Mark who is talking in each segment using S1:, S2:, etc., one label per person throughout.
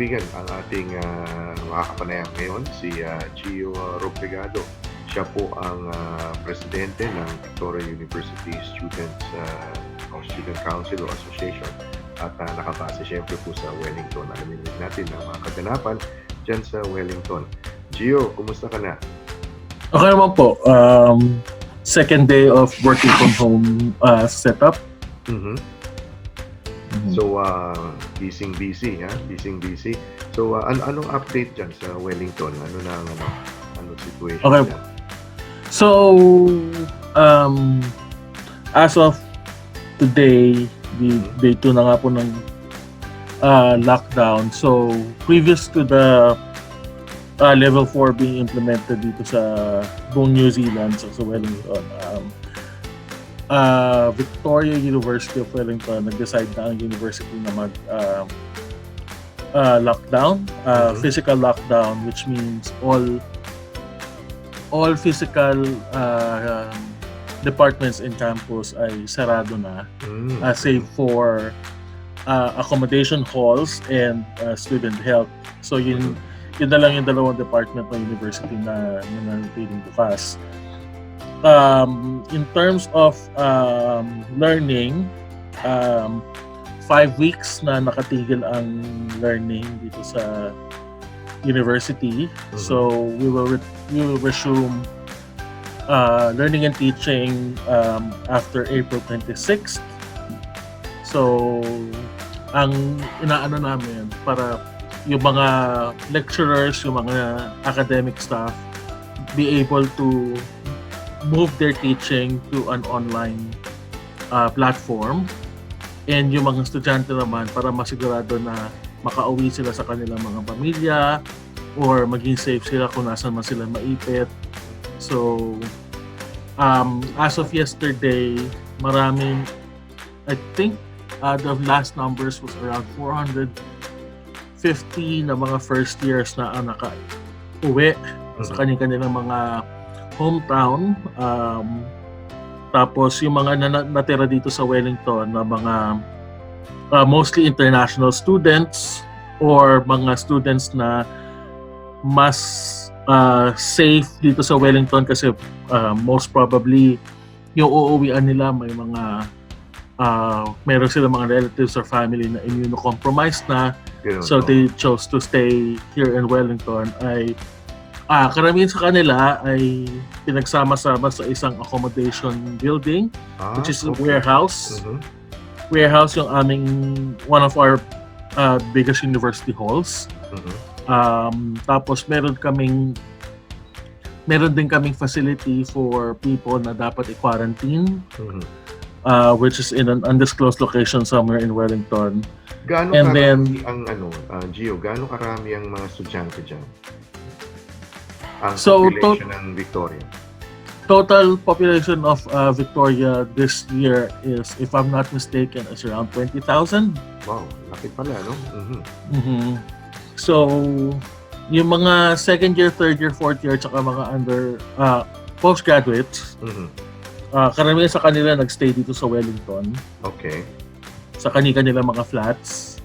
S1: kaibigan, ang ating makakapanayam ngayon si Geo Robrigado. Siya po ang presidente ng Victoria University Students o Student Council o Association at nakabase siyempre po sa Wellington. Alamin natin ang mga kaganapan dyan sa Wellington. Geo, kumusta ka na?
S2: Okay naman po. Second day of working from home setup.
S1: Mm-hmm. So, busy, ha? Busy. So, anong update dyan sa Wellington? Anong situation
S2: Okay.
S1: dyan?
S2: So, as of today, day 2 na nga po ng lockdown. So, previous to the level 4 being implemented dito sa buong New Zealand, sa Wellington, Victoria University of Wellington nag-decide na ang university na mag lockdown, physical lockdown, which means all physical departments in campus ay sarado na, save for accommodation halls and student health. So yun na lang yung dalawang department ng university na nanatiling bukas. In terms of learning, 5 weeks na nakatigil ang learning dito sa university. So we will resume learning and teaching after April 26th. So ang inaano namin para yung mga lecturers, yung mga academic staff be able to move their teaching to an online platform, and yung mga estudyante naman para masigurado na makauwi sila sa kanilang mga pamilya or maging safe sila kung nasan man sila maipit. So as of yesterday, maraming, I think the last numbers was around 450 na mga first years na nakauwi sa kanilang mga hometown. Tapos yung mga natira dito sa Wellington na mga mostly international students or mga students na mas safe dito sa Wellington kasi most probably yung uuwian nila may mga meron sila mga relatives or family na immunocompromised na, so they chose to stay here in Wellington. Ay karamihan sa kanila ay pinagsama-sama sa isang accommodation building, which is a warehouse. Warehouse yung aming one of our biggest university halls. Tapos meron din kaming facility for people na dapat i-quarantine, which is in an undisclosed location somewhere in Wellington.
S1: Gaano karami Gio, gaano karami ang mga estudyante dyan? Ang population ng Victoria.
S2: Total population of Victoria this year is, if I'm not mistaken, is around 20,000.
S1: Wow, laki pala, no?
S2: So, yung mga second year, third year, fourth year, tsaka mga postgraduates, karamihan sa kanila nagstay dito sa Wellington.
S1: Okay.
S2: Sa kanila mga flats.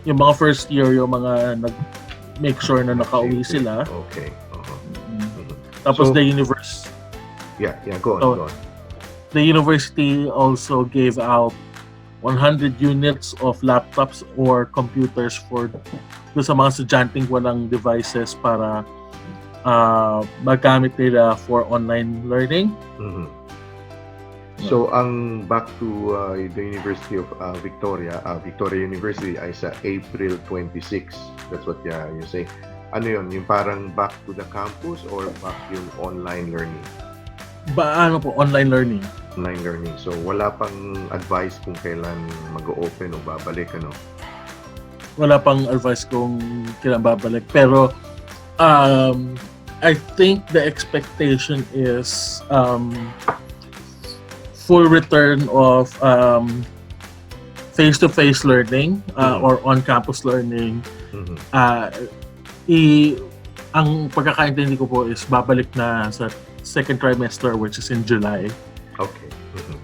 S2: Yung mga first year, yung mga make sure na nakauwi sila.
S1: Okay.
S2: Tapos
S1: So,
S2: the university.
S1: Go on.
S2: The university also gave out 100 units of laptops or computers for sa mga estudyanteng walang devices para magamit nila for online learning.
S1: So, ang back to the University of Victoria University ay sa April 26. That's what you say. Ano yun? Yung parang back to the campus or back yung online learning?
S2: Online learning.
S1: Online learning. So, wala pang advice kung kailan mag-open o babalik, ano?
S2: Wala pang advice kung kailan babalik. Pero, I think the expectation is full return of face-to-face learning or on-campus learning. Ang pagkakaintindi ko po is babalik na sa second trimester, which is in July.
S1: Okay.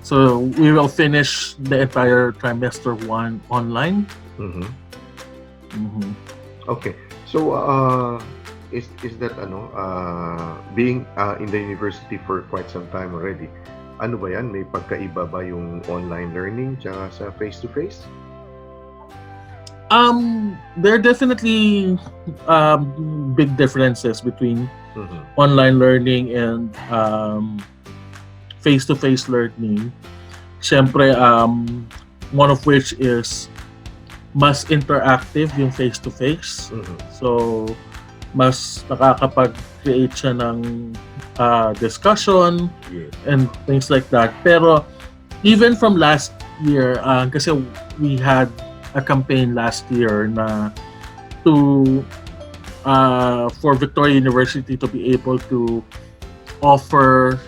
S2: So we will finish the entire trimester 1 online. Mhm.
S1: Okay. So, is that being in the university for quite some time already, ano ba yan, may pagkaiba ba yung online learning tsaka sa face-to-face?
S2: There are definitely big differences between
S1: Mhm.
S2: online learning and face-to-face learning. Siyempre, one of which is mas interactive yung face-to-face.
S1: Mhm.
S2: So, mas nakakapag-create siya ng discussion
S1: Yes.
S2: and things like that. Pero even from last year, kasi we had a campaign last year na to for Victoria University to be able to offer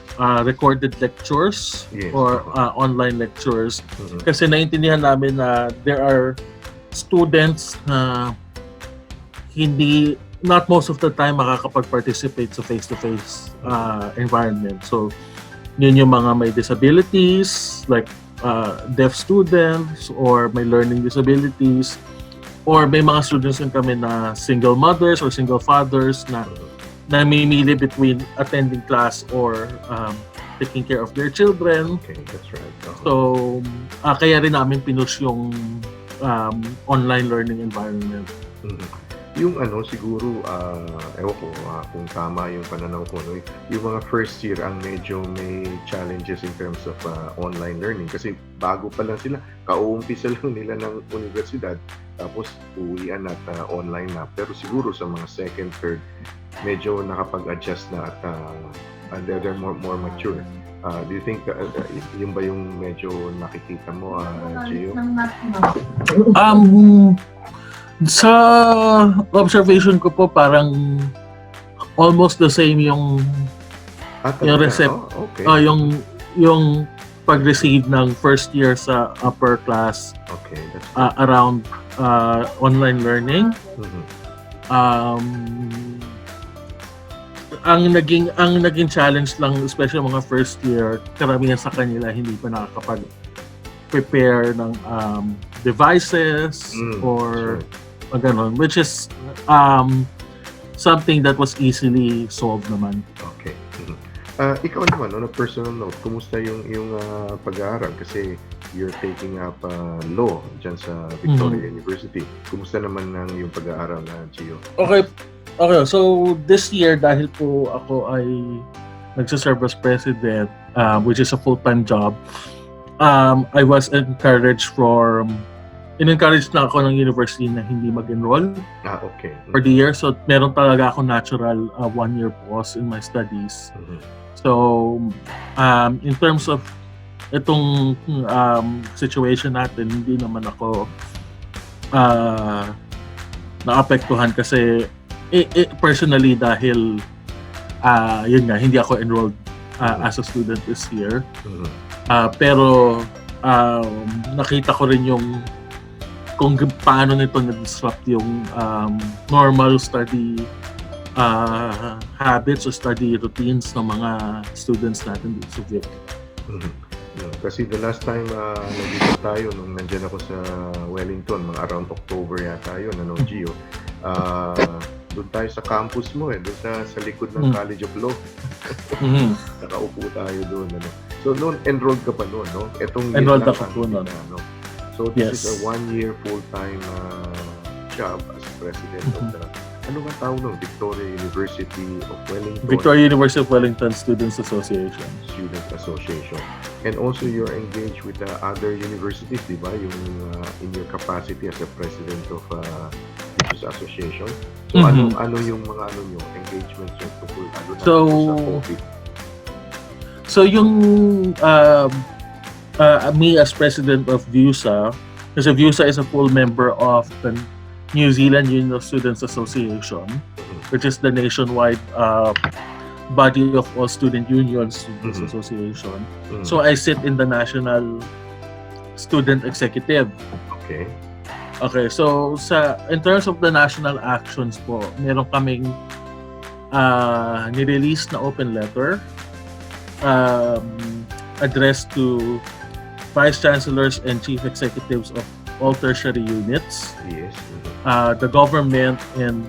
S2: recorded lectures
S1: Yes.
S2: or online lectures.
S1: Mhm.
S2: Kasi naintindihan namin na there are students na not most of the time makakapag-participate sa face-to-face environment. So, yun yung mga may disabilities, like deaf students or may learning disabilities, or may mga students din kami na single mothers or single fathers na namimili between attending class or taking care of their children.
S1: Okay, that's right.
S2: So, kaya rin namin pinush yung online learning environment.
S1: Mhm. Yung siguro, ewan ko kung tama yung pananaw ko, no? Yung mga first year ang medyo may challenges in terms of online learning kasi bago pa lang sila, kauumpisa lang nila ng universidad, tapos uwian at online na. Pero siguro sa mga second, third, medyo nakapag-adjust na at they're more mature. Do you think yun ba yung medyo nakikita mo, Gio?
S2: Sa observation ko po, parang almost the same yung
S1: Okay.
S2: yung pag-receive ng first year sa upper class
S1: Okay, that's good.
S2: around online learning.
S1: Mhm.
S2: Ang naging challenge lang, especially mga first year, karamihan sa kanila hindi pa nakakapag-prepare ng devices or ganon, which is something that was easily solved naman.
S1: Okay. Mhm. Ikaw naman, on a personal note, kumusta yung pag-aaral? Kasi you're taking up law dyan sa Victoria University. Kumusta naman yung pag-aaral na, Gio?
S2: Okay, so this year, dahil po ako ay nagsaserve as president, which is a full-time job, I was in-encourage na ako ng university na hindi mag-enroll
S1: Okay.
S2: for the year. So, meron talaga ako natural 1-year pause in my studies.
S1: Mhm.
S2: So, in terms of itong situation natin, hindi naman ako naapektuhan kasi personally dahil yun nga, hindi ako enrolled as a student this year.
S1: Mhm.
S2: Pero nakita ko rin yung kung paano nito na-disrupt yung normal study habits o study routines ng mga students natin dito sa Vic.
S1: Mhm. Yeah, kasi the last time nandito tayo, nung nandyan ako sa Wellington, mga around October yata yun, Gio? Doon tayo sa campus mo doon sa likod ng College of Law. Nakaupo tayo doon. So noon, enrolled ka pa noon, no?
S2: Enrolled ako po noon.
S1: So this is a 1-year full-time job as president of the, ano ba tawag nun? Victoria University of Wellington.
S2: Victoria University of Wellington Students Association.
S1: Student Association. And also you're engaged with other universities, di ba? Yung in your capacity as a president of this association. So ano yung mga nyo, engagements yung tungkol sa COVID?
S2: So yung me as president of VUSA, kasi VUSA is a full member of the New Zealand Union of Students Association, which is the nationwide body of all student unions, Students Association. So I sit in the National Student Executive. Okay, so in terms of the national actions po, meron kaming nirelease na open letter addressed to Vice Chancellors and Chief Executives of all tertiary units,
S1: Yes.
S2: the government, and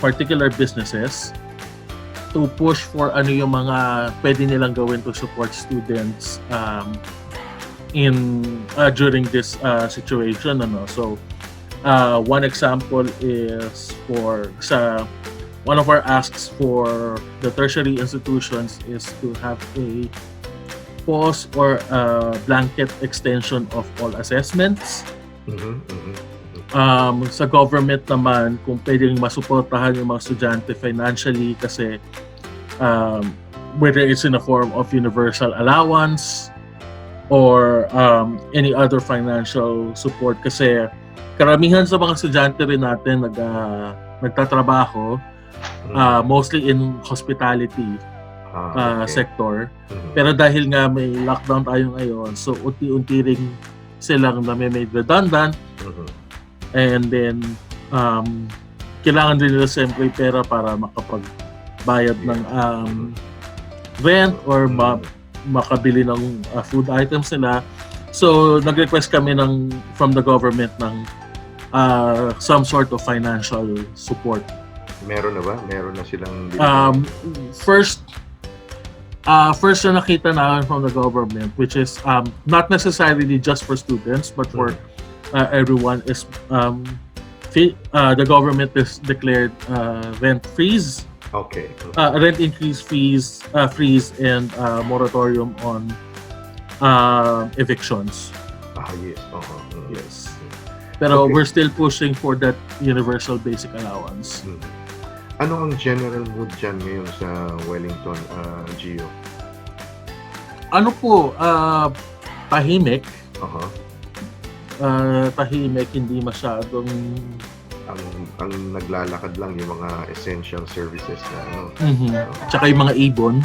S2: particular businesses to push for ano yung mga pwede nilang gawin to support students in during this situation, ano. So one example is one of our asks for the tertiary institutions is to have a pause or blanket extension of all assessments. Sa government naman, kung pwedeng masuportahan yung mga estudyante financially kasi whether it's in a form of universal allowance or any other financial support, kasi karamihan sa mga estudyante rin natin nagtatrabaho mostly in hospitality sector. Pero dahil nga may lockdown tayo ngayon, so unti-unti rin silang nami-made redundant. And then kailangan din nila siyempre pera para makapagbayad ng rent or makabili ng food items nila. So nag-request kami from the government ng some sort of financial support.
S1: Meron na ba? Meron na silang
S2: first na nakita namin from the government, which is not necessarily just for students but for everyone, is the government has declared rent freeze, rent increase freeze, and moratorium on evictions.
S1: Yes.
S2: Yes. Pero we're still pushing for that universal basic allowance.
S1: Ano ang general mood dyan ngayon sa Wellington, Geo?
S2: Ano po, tahimik. Tahimik, hindi masyadong
S1: ang naglalakad lang yung mga essential services na ano.
S2: Tsaka yung mga ibon.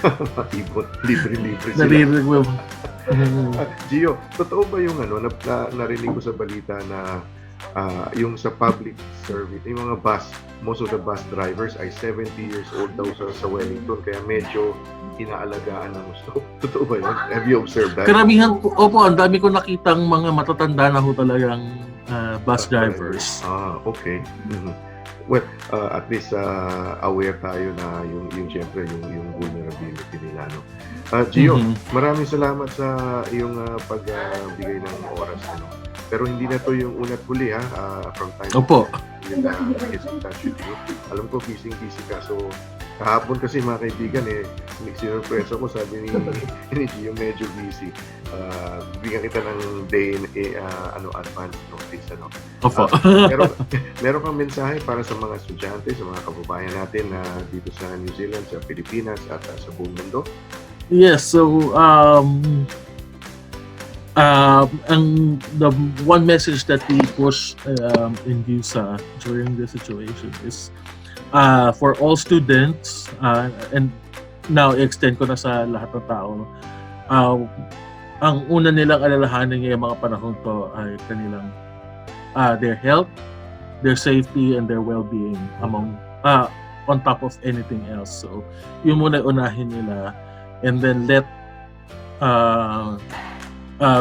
S1: Mga ibon, libre sila.
S2: Naririnig mo.
S1: Gio, totoo ba yung narinig ko sa balita na yung sa public service, yung mga most of the bus drivers ay 70 years old daw sa Wellington, kaya medyo inaalagaan ng gusto. Totoo ba yun? Have you observed that?
S2: Karamihan po, ang dami ko nakitang mga matatanda na ho talagang bus drivers.
S1: Okay. Well, at least aware tayo na yung syempre yung vulnerability nila, no. Gio, maraming salamat sa iyong pagbigay ng oras, ano. Pero hindi na to yung una't huli, from time to time. Get in touch with you. Alam ko busy ka, so kahapon kasi mga kaibigan sinurpresa ko, sabi ni Gio medyo busy. Bigyan kita ng day advance notice, ano. Meron kang mensahe para sa mga estudyante, sa mga kababayan natin na dito sa New Zealand, sa Pilipinas at sa buong mundo?
S2: Yes, so the one message that we push in DUSA during this situation is for all students, and now extend ko na sa lahat ng tao, ang una nilang alalahanin ngayong mga panahon to ay kanilang their health, their safety, and their well-being on top of anything else. So yun muna unahin nila, and then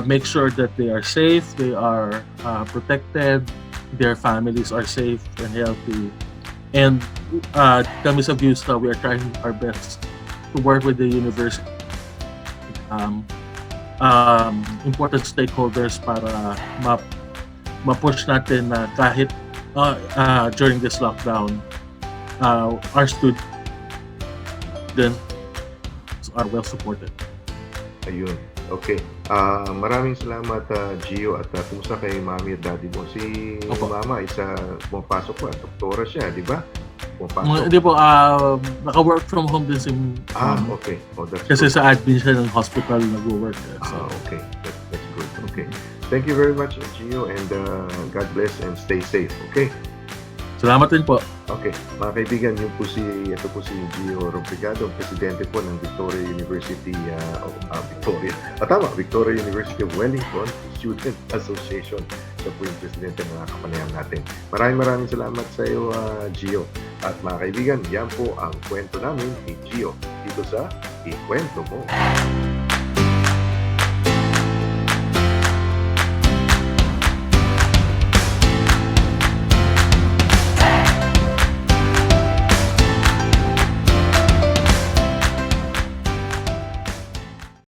S2: make sure that they are safe, they are protected, their families are safe and healthy. And kami sa VUSA, we are trying our best to work with the university, important stakeholders para ma-push natin na kahit during this lockdown, our students are well supported.
S1: Ayun. Okay. Maraming salamat, Gio, at kumusta kay Mami at Daddy mo? Si Mama pumapasok po, doktora siya, di ba?
S2: Hindi po, naka-work from home din si Mama.
S1: Okay. That's
S2: kasi
S1: good.
S2: sa admin siya ng hospital nag-work. So.
S1: Okay. That's good. Okay. Thank you very much, Gio, and God bless and stay safe. Okay?
S2: Salamat din po.
S1: Okay, mga kaibigan, ito po si Geo Robrigado, presidente po ng Victoria University, Victoria University of Wellington Student Association. Siya po yung presidente ng mga kapanayam natin. Maraming salamat sa iyo, Gio. At mga kaibigan, yan po ang kwento namin ni Gio dito sa Ikwento Mo.